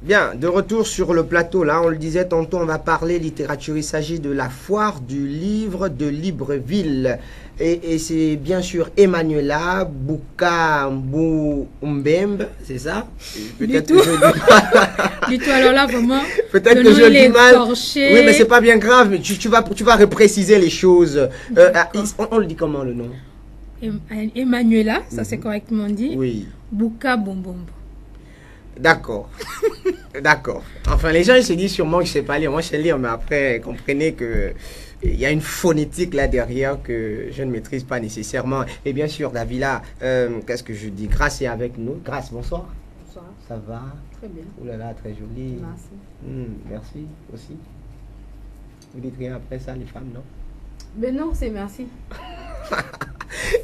Bien, de retour sur le plateau, là, on le disait tantôt, on va parler littérature. Il s'agit de la foire du livre de Libreville. Et c'est bien sûr Emmanuela Bukambu Mbembe, c'est ça? Peut-être que du tout, alors là, vraiment, peut-être que je dis mal. Torché. Oui, mais c'est pas bien grave, mais tu vas repréciser les choses. On le dit comment, le nom? Emmanuela, ça c'est correctement dit. Oui. Buka Bombombo. D'accord. D'accord. Enfin, les gens, ils se disent sûrement que je ne sais pas lire. Moi, je sais lire, mais après, comprenez que il y a une phonétique là derrière que je ne maîtrise pas nécessairement. Et bien sûr, Davila, qu'est-ce que je dis? Grace est avec nous. Grace, bonsoir. Bonsoir. Ça va? Très bien. Oh là là, très joli. Merci. Merci aussi. Vous dites rien après ça, les femmes, non? Ben non, c'est merci.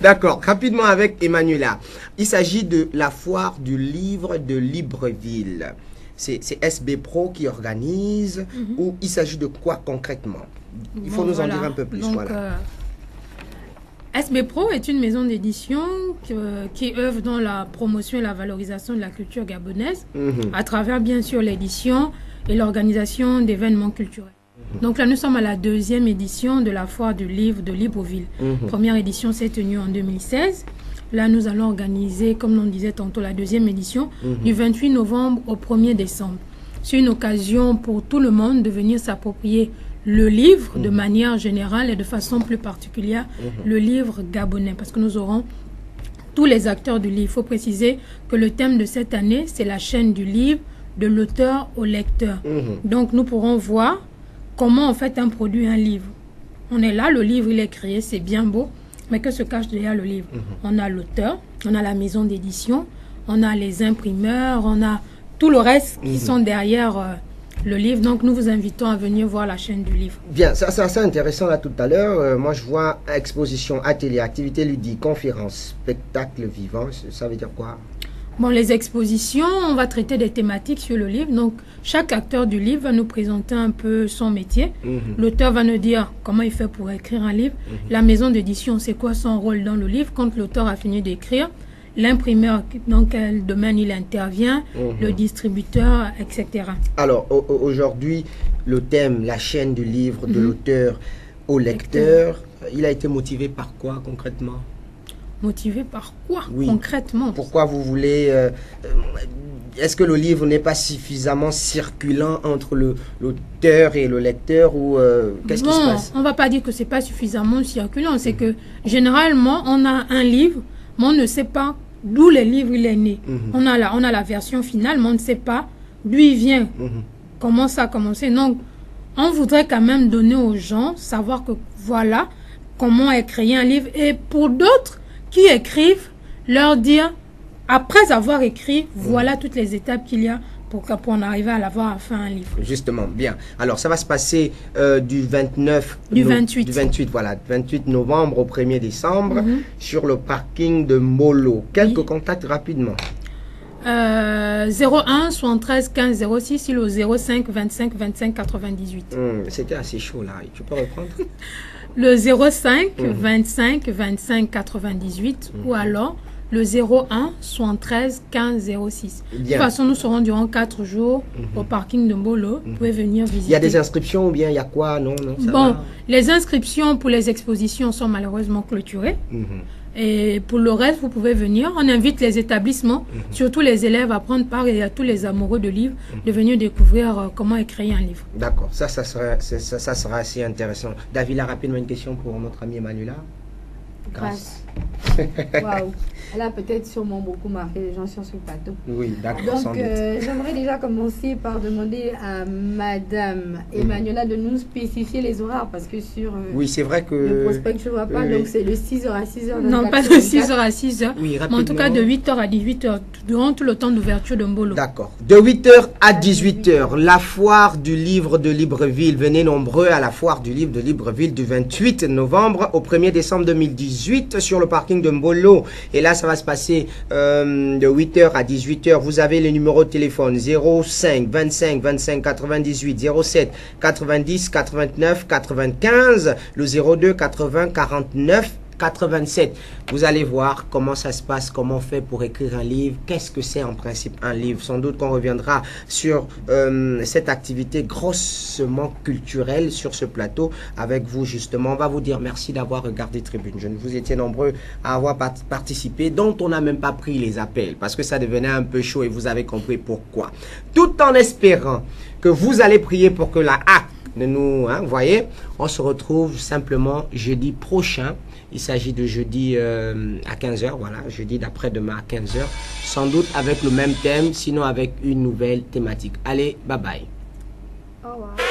D'accord, rapidement avec Emmanuela. Il s'agit de la foire du livre de Libreville. C'est SB Pro qui organise ou il s'agit de quoi concrètement? Il faut nous en dire un peu plus. Donc, voilà. SB Pro est une maison d'édition qui œuvre dans la promotion et la valorisation de la culture gabonaise à travers bien sûr l'édition et l'organisation d'événements culturels. Donc là, nous sommes à la 2e édition de la foire du livre de Libreville. Première édition s'est tenue en 2016. Là, nous allons organiser, comme on disait tantôt, la 2e édition du 28 novembre au 1er décembre. C'est une occasion pour tout le monde de venir s'approprier le livre de manière générale et de façon plus particulière, le livre gabonais. Parce que nous aurons tous les acteurs du livre. Il faut préciser que le thème de cette année, c'est la chaîne du livre, de l'auteur au lecteur. Donc, nous pourrons voir comment on fait un produit, un livre. On est là, le livre il est créé, c'est bien beau, mais que se cache derrière le livre? On a l'auteur, on a la maison d'édition, on a les imprimeurs, on a tout le reste qui sont derrière le livre. Donc nous vous invitons à venir voir la chaîne du livre. Bien, ça c'est assez intéressant là tout à l'heure. Moi je vois exposition, atelier, activité ludique, conférence, spectacle vivant. Ça veut dire quoi? Bon, les expositions, on va traiter des thématiques sur le livre. Donc, chaque acteur du livre va nous présenter un peu son métier. L'auteur va nous dire comment il fait pour écrire un livre. La maison d'édition, c'est quoi son rôle dans le livre quand l'auteur a fini d'écrire. L'imprimeur, dans quel domaine il intervient. Le distributeur, etc. Alors, aujourd'hui, le thème, la chaîne du livre, de l'auteur au lecteur, il a été motivé par quoi concrètement? Motivé par quoi concrètement? Pourquoi vous voulez... est-ce que le livre n'est pas suffisamment circulant entre l'auteur et le lecteur ou qu'est-ce qui se passe? On ne va pas dire que ce n'est pas suffisamment circulant. C'est que généralement, on a un livre, mais on ne sait pas d'où le livre il est né. On a la version finale, mais on ne sait pas d'où il vient, comment ça a commencé. Donc, on voudrait quand même donner aux gens, savoir que voilà comment est créé un livre. Et pour d'autres qui écrivent, leur dire, après avoir écrit, voilà toutes les étapes qu'il y a pour en arriver à l'avoir à faire un livre. Justement, bien. Alors, ça va se passer du 28, voilà, 28 novembre au 1er décembre sur le parking de Molo. Quelques contacts rapidement. 01 73 15 06 ou 05 25 25 98. C'était assez chaud là. Tu peux reprendre? Le 05 25 25 98 ou alors le 01 73 15 06. De toute façon, nous serons durant 4 jours au parking de Mbolo. Vous pouvez venir visiter. Il y a des inscriptions ou bien il y a quoi? Non, ça bon, va. Les inscriptions pour les expositions sont malheureusement clôturées. Et pour le reste, vous pouvez venir. On invite les établissements, surtout les élèves, à prendre part et à tous les amoureux de livres de venir découvrir comment écrire un livre. D'accord, ça sera assez intéressant. Davila, rapidement une question pour notre ami Emmanuela. Grâce. Waouh. Elle a peut-être sûrement beaucoup marqué les gens sur ce plateau. Oui, d'accord. Donc, j'aimerais déjà commencer par demander à Madame Emmanuela de nous spécifier les horaires parce que sur oui, c'est vrai que le prospect, je ne vois pas, donc c'est de 6h à 6h. Non, pas de 6h à 6h, oui, mais en tout cas de 8h à 18h, durant tout le temps d'ouverture de Mbolo. D'accord. De 8h à 18h, la foire du livre de Libreville. Venez nombreux à la foire du livre de Libreville du 28 novembre au 1er décembre 2018 sur le parking de Mbolo. Et là, ça va se passer de 8h à 18h. Vous avez les numéros de téléphone 05 25 25 98 07 90 89 95, le 02 80 49 87. Vous allez voir comment ça se passe, comment on fait pour écrire un livre, qu'est-ce que c'est en principe un livre. Sans doute qu'on reviendra sur cette activité grossement culturelle sur ce plateau avec vous justement. On va vous dire merci d'avoir regardé Tribune Jeune. Vous étiez nombreux à avoir participé, dont on n'a même pas pris les appels parce que ça devenait un peu chaud et vous avez compris pourquoi. Tout en espérant que vous allez prier pour que la HAC ne nous, voyez, on se retrouve simplement jeudi prochain. Il s'agit de jeudi à 15h, voilà, jeudi d'après-demain à 15h, sans doute avec le même thème, sinon avec une nouvelle thématique. Allez, bye bye. Au revoir.